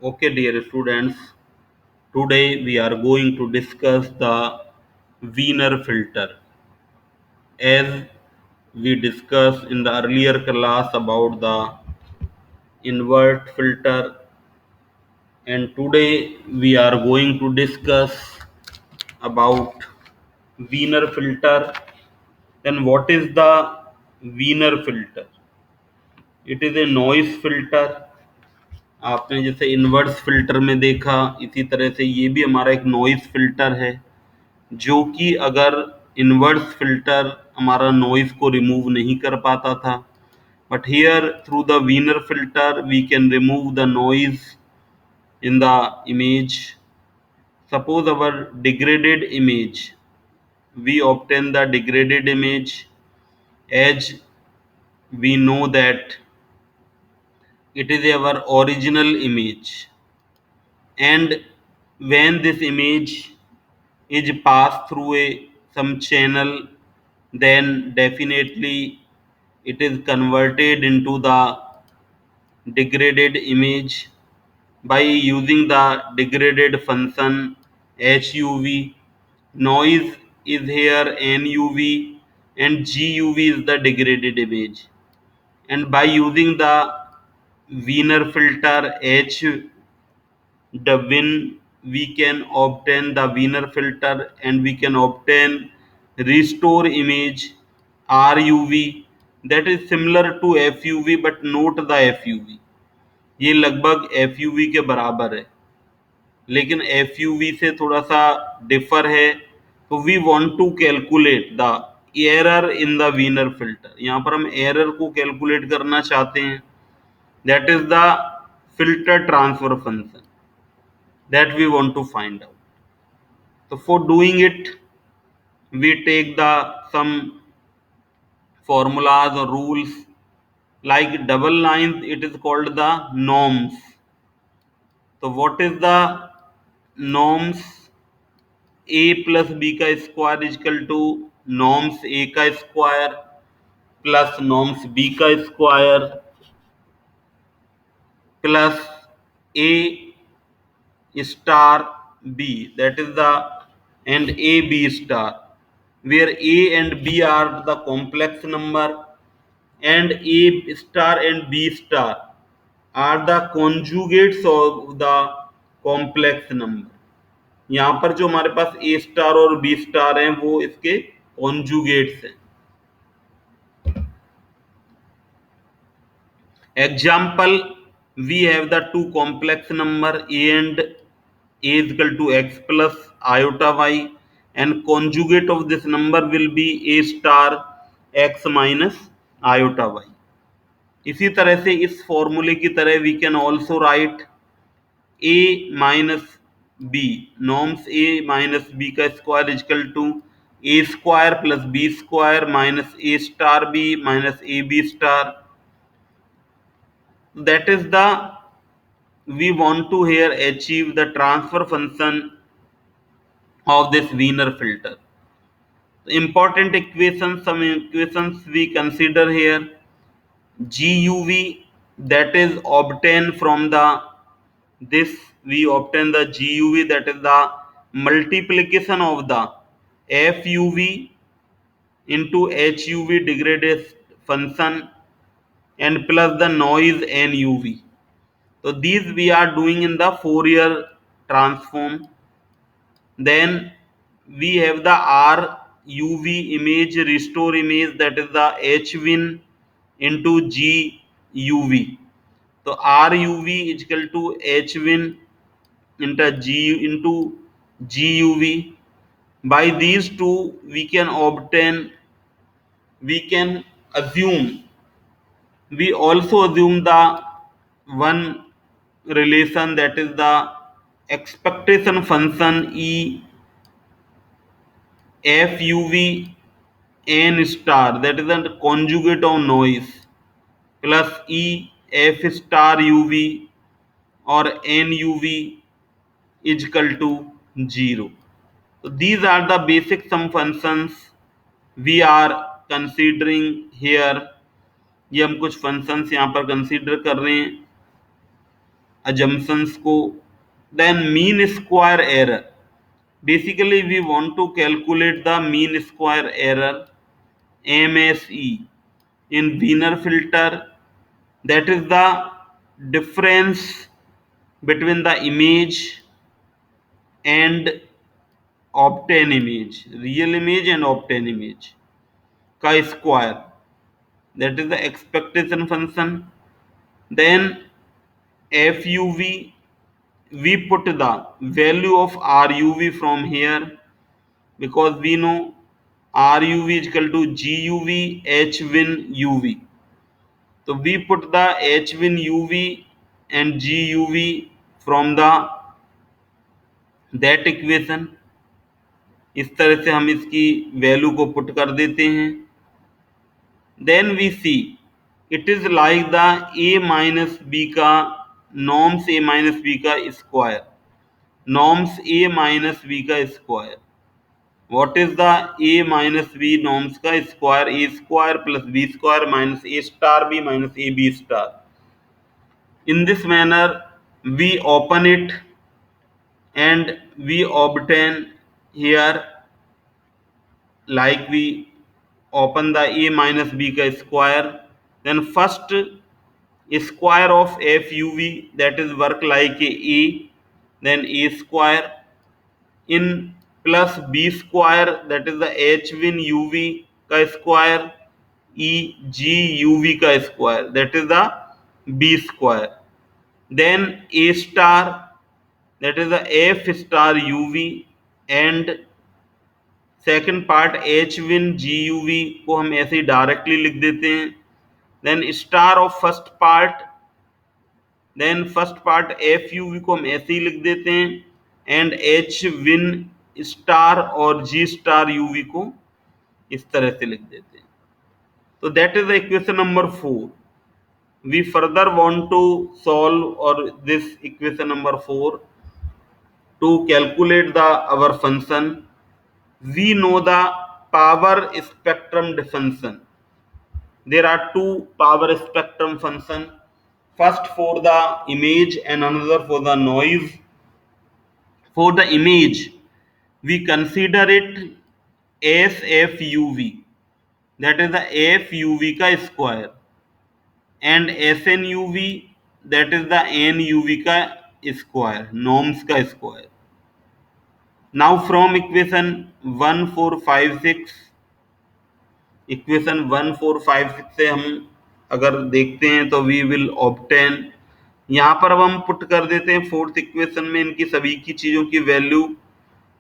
Okay, dear students, today we are going to discuss the Wiener filter. As we discussed in the earlier class about the invert filter, and today we are going to discuss about Wiener filter. Then, what is the Wiener filter? It is a noise filter. आपने जैसे inverse filter में देखा, इसी तरह से ये भी हमारा एक नॉइज फिल्टर है, जो कि अगर इन्वर्स फिल्टर हमारा नॉइज को रिमूव नहीं कर पाता था, but here through the Wiener filter we can remove the noise in the image. Suppose our degraded image, we obtain the degraded image. As we know that it is our original image, and when this image is passed through some channel, then definitely it is converted into the degraded image by using the degraded function HUV. Noise is here NUV, and GUV is the degraded image. And by using the Wiener filter H the win, we can obtain the Wiener filter, and we can obtain restore image RUV, that is similar to FUV but not the FUV. ये लगभग FUV के बराबर है, लेकिन FUV से थोड़ा सा differ है. तो we want to calculate the error in the Wiener filter. यहाँ पर हम एरर को कैलकुलेट करना चाहते हैं. That is the filter transfer function that we want to find out. So for doing it, we take the some formulas or rules. Like double lines, it is called the norms. So what is the norms? A plus b का square is equal to norms a का square plus norms b का square plus a star b, that is the, and a b star, where a and b are the complex number and a star and b star are the conjugates of the complex number. यहाँ पर जो हमारे पास a star और b star हैं वो इसके conjugates हैं. Example, we have the two complex number a and a is equal to x plus iota y, and conjugate of this number will be a star x minus iota y. इसी तरह से इस फॉर्मूले की तरह we can also write a minus b, norms a minus b का square equal to a square plus b square minus a star b minus a b star. That is the, we want to here achieve the transfer function of this Wiener filter. Important equations, some equations we consider here. GUV, that is obtained from the, this we obtain the GUV, that is the multiplication of the FUV into HUV degraded function and plus the noise NUV. So these we are doing in the Fourier transform. Then we have the RUV image restore image, that is the HWin into GUV. So RUV is equal to HWin into GUV. By these two we can obtain, we can assume, we also assume the one relation, that is the expectation function E FUV n star, that is the conjugate of noise, plus E F star UV or NUV is equal to 0. So these are the basic sum functions we are considering here. ये हम कुछ functions यहाँ पर consider कर रहे हैं. assumptions को. Then mean square error. Basically we want to calculate the mean square error, MSE, in Wiener filter. That is the difference between the image and obtain image, real image and obtain image का square. That is the expectation function. Then FUV, we put the value of RUV from here, because we know RUV is equal to GUV HWin UV. So we put the HWin UV and GUV from the that equation. इस तरह से हम इसकी value को put कर देते हैं. Then we see it is like the a minus b का norms a minus b का square, norms a minus b का square. What is the a minus b norms का square? A square plus b square minus a star b minus a b star. In this manner we open it and we obtain here, like we open the a minus b का square. Then first square of FUV, that is work like a, then a square in plus b square, that is the HWin UV का square, e g UV का square, that is the b square. Then a star, that is the f star UV, and second part HWin GUV को हम ऐसे ही directly लिख देते हैं. Then star of first part, then first part FUV को हम ऐसे ही लिख देते हैं, एंड HWin स्टार और G स्टार UV को इस तरह से लिख देते हैं. तो that is the equation number 4. We further want to solve or this equation number 4 to calculate the our function. We know the power spectrum function. There are two power spectrum function, first for the image and another for the noise. For the image we consider it as FUV, that is the FUV का square, and SNUV, that is the NUV का square, norms का square. Now from equation 1 4 5 6, equation 1 4 5 6 से हम अगर देखते हैं तो we will obtain, यहाँ पर अब हम पुट कर देते हैं फोर्थ इक्वेशन में इनकी सभी की चीजों की वैल्यू.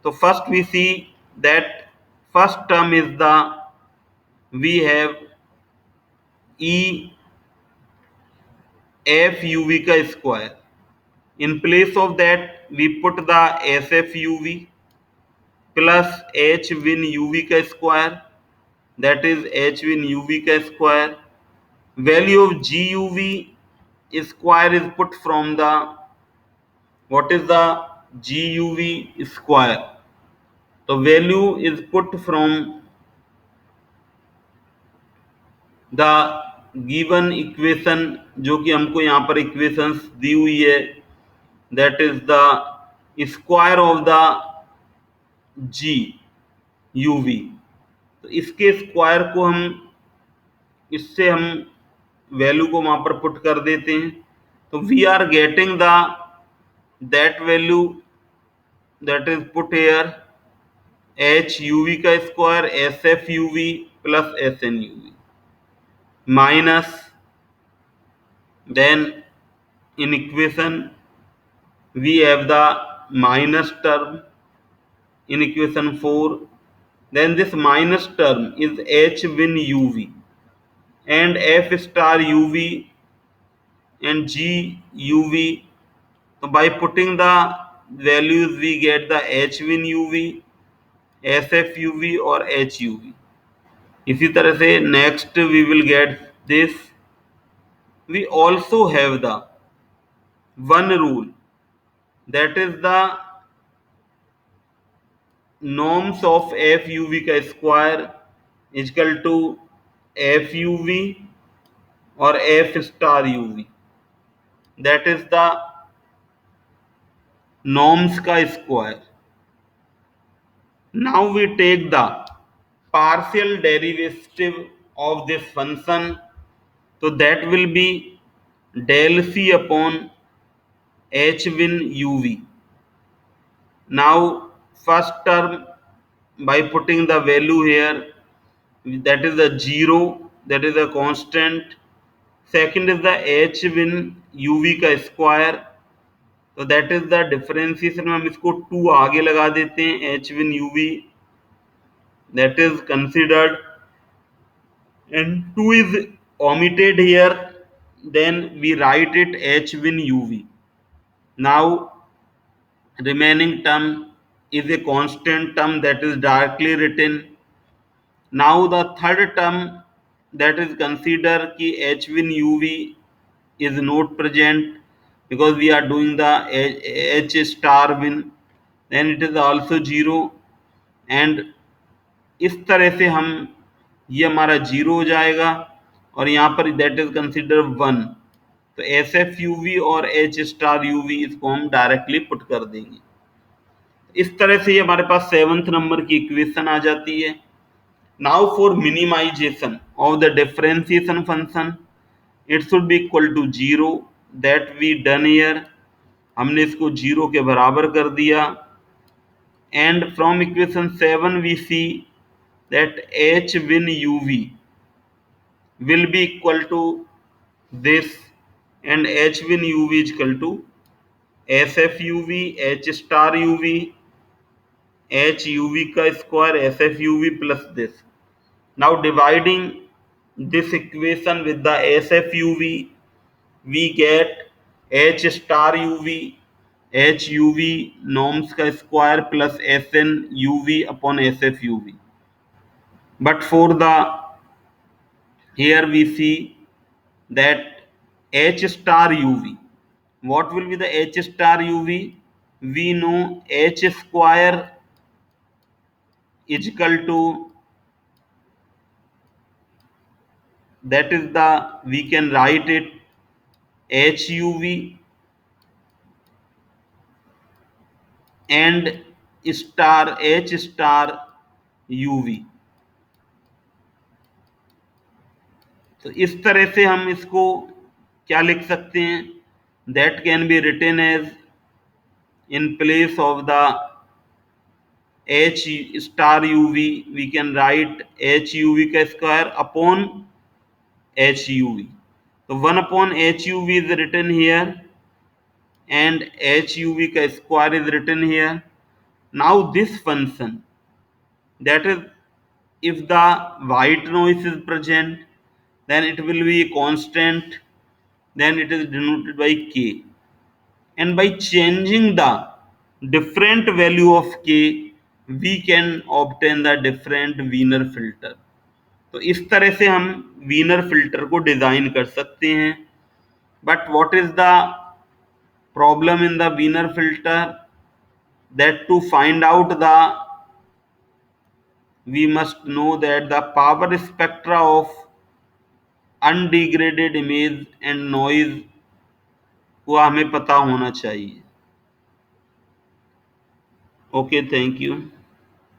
तो first we see that first term is the, we have E F UV का square. In place of that we put the S F UV plus H win UV का square, that is HWin UV का square. Value of GUV square is put from the, what is the GUV square? तो value is put from the given equation, जो कि हमको यहाँ पर equations दी हुई है, that is the square of the GUV. तो इसके स्क्वायर को हम, इससे हम वैल्यू को वहां पर पुट कर देते हैं. तो we are getting the that value, that is put here H UV का square S F UV plus S N UV minus, then in equation we have the minus term in equation 4. Then this minus term is H win UV and F star UV and G UV. So by putting the values we get the H win UV, SF UV और H UV. इसी तरह से next we will get this. We also have the one rule, that is the norms of FUV का square is equal to FUV और F star UV. That is the norms का square. Now we take the partial derivative of this function, so that will be del C upon h win uv. Now first term, by putting the value here, that is the 0, that is a constant. Second is the h win uv का square, तो that is the differentiation में हम इसको 2 आगे लगा देते हैं, h win uv that is considered, and 2 is omitted here, then we write it h win uv. Now remaining term is a constant term that is directly written. Now the third term, that is consider ki h win uv is not present because we are doing the h star win, then it is also 0, and इस तरह से हम, ये हमारा 0 हो जाएगा और यहाँ पर दैट इज कंसिडर 1, तो एस एफ यू वी और एच स्टार यू वी इसको हम डायरेक्टली पुट कर देंगे। इस तरह से ये हमारे पास 7th नंबर की इक्वेशन आ जाती है। Now for minimization of the differentiation function, it should be equal to 0, that we done here, हमने इसको 0 के बराबर कर दिया। And from equation 7 we see that h win uv will be equal to this, and h win uv is equal to sf uv h star uv h uv का square sf uv plus this. Now dividing this equation with the sf uv, we get h star uv h uv norms का square plus sn uv upon sf uv. But for the, here we see that h star uv, what will be the h star uv? We know h square is equal to, that is the, we can write it h uv and star h star uv. तो इस तरह से हम इसको क्या लिख सकते हैं, that can be written as, in place of the h star uv we can write h uv का स्क्वायर अपॉन h uv. तो 1 upon h uv is written here and h uv का square is written here. Now this function, that is, if the white noise is present, then it will be a constant, then it is denoted by k, and by changing the different value of k we can obtain the different Wiener filter. तो इस तरह से हम Wiener filter को design कर सकते हैं। But what is the problem in the Wiener filter, that to find out the, we must know that the power spectra of undegraded image and noise को हमें पता होना चाहिए। Okay, thank you.